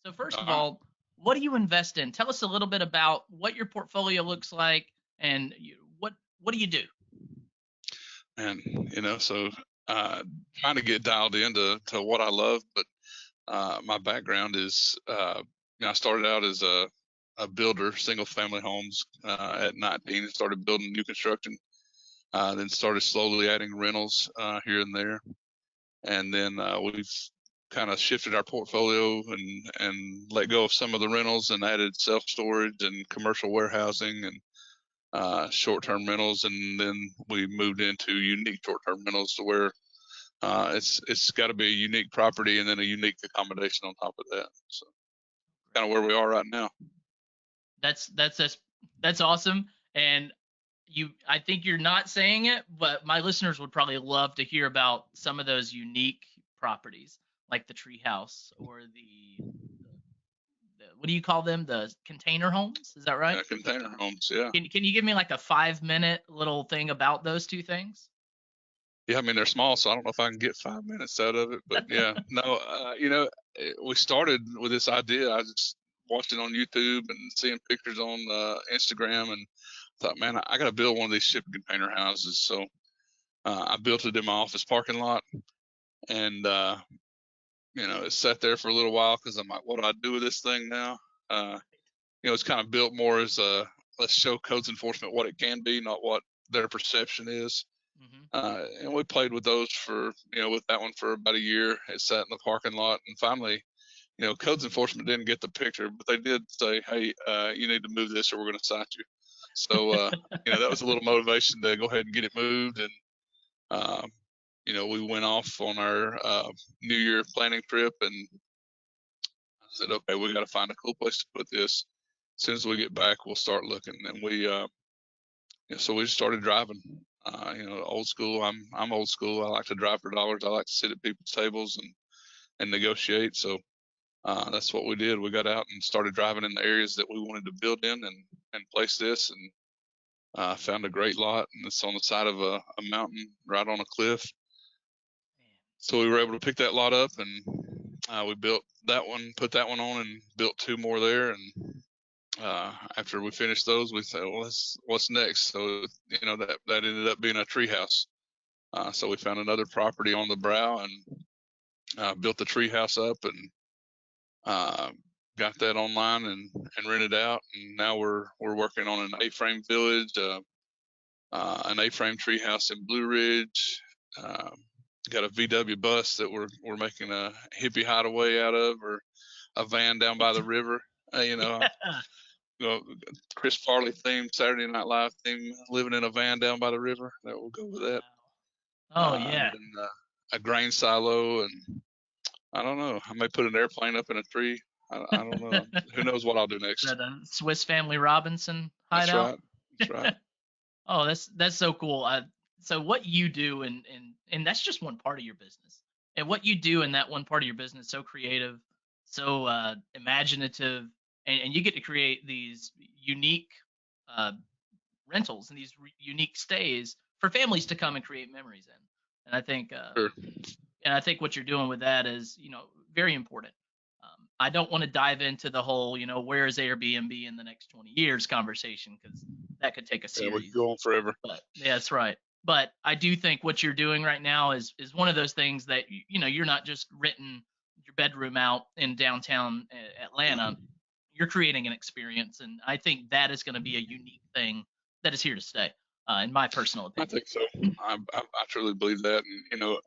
So first of Uh, all, what do you invest in? Tell us a little bit about what your portfolio looks like and what do you do? and so trying to get dialed into what I love, but my background is I started out as a builder, single family homes at 19, and started building new construction. Then started slowly adding rentals here and there, and then we've kind of shifted our portfolio and let go of some of the rentals and added self storage and commercial warehousing and short-term rentals, and then we moved into unique short-term rentals to where it's got to be a unique property and then a unique accommodation on top of that. So kind of where we are right now. That's awesome. And I think you're not saying it, but my listeners would probably love to hear about some of those unique properties, like the treehouse or the what do you call them? The container homes? Is that right? Container homes, yeah. Can you give me like a 5 minute little thing about those two things? Yeah, I mean they're small, so I don't know if I can get 5 minutes out of it, but yeah, no, we started with this idea. I just watched it on YouTube and seeing pictures on Instagram, and thought, man, I got to build one of these shipping container houses. So I built it in my office parking lot, and it sat there for a little while because I'm like, what do I do with this thing now? Uh, it's kind of built more as a let's show codes enforcement what it can be, not what their perception is. Hmm. And we played with those for, with that one for about a year. It sat in the parking lot, and finally, codes enforcement didn't get the picture, but they did say, hey, you need to move this or we're going to cite you. So, that was a little motivation to go ahead and get it moved. And, um, we went off on our New Year planning trip, and I said, okay, we got to find a cool place to put this. As soon as we get back, we'll start looking. And so we just started driving. Old school. I'm old school. I like to drive for dollars. I like to sit at people's tables and negotiate. So that's what we did. We got out and started driving in the areas that we wanted to build in and place this, and found a great lot, and it's on the side of a mountain right on a cliff. So we were able to pick that lot up, and we built that one, put that one on, and built two more there. And after we finished those, we said, well, what's next? So, that ended up being a tree house. So we found another property on the brow and built the tree house up and got that online and rented out. And now we're working on an A-frame village, an A-frame tree house in Blue Ridge. Got a VW bus that we're making a hippie hideaway out of, or a van down by the river. Chris Farley theme, Saturday Night Live theme, living in a van down by the river. That will go with that. Oh yeah. And a grain silo, and I don't know. I may put an airplane up in a tree. I don't know. Who knows what I'll do next? That Swiss Family Robinson That's hideout. right. That's right. Oh, that's so cool. So what you do and that's just one part of your business. And what you do in that one part of your business, so creative, so imaginative, and you get to create these unique uh, rentals and these unique stays for families to come and create memories in. And Sure. I think what you're doing with that is, very important. I don't want to dive into the whole, where is Airbnb in the next 20 years conversation, because that could take a Yeah, we could series. go on forever. But yeah, that's right. But I do think what you're doing right now is one of those things that you're not just renting your bedroom out in downtown Atlanta. You're creating an experience, and I think that is going to be a unique thing that is here to stay, in my personal I opinion. think so. I truly believe that. And Mhm.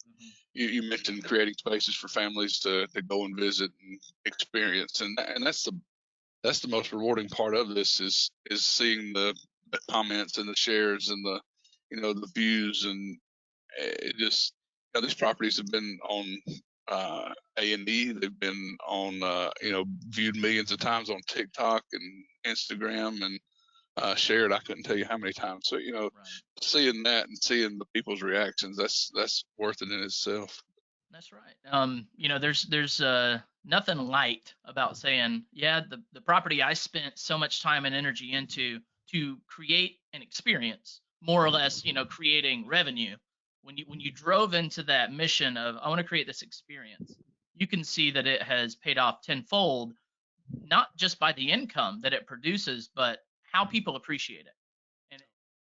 you mentioned creating spaces for families to go and visit and experience, and that's the most rewarding part of this is seeing the comments and the shares and the views. And it just, these properties have been on A&E. They've been on viewed millions of times on TikTok and Instagram, and shared I couldn't tell you how many times. So Right. seeing that and seeing the people's reactions, that's worth it in itself. That's right. There's nothing light about saying, yeah, the property I spent so much time and energy into to create an experience, more or less, creating revenue. When you drove into that mission of I want to create this experience, you can see that it has paid off tenfold not just by the income that it produces, but how people appreciate it.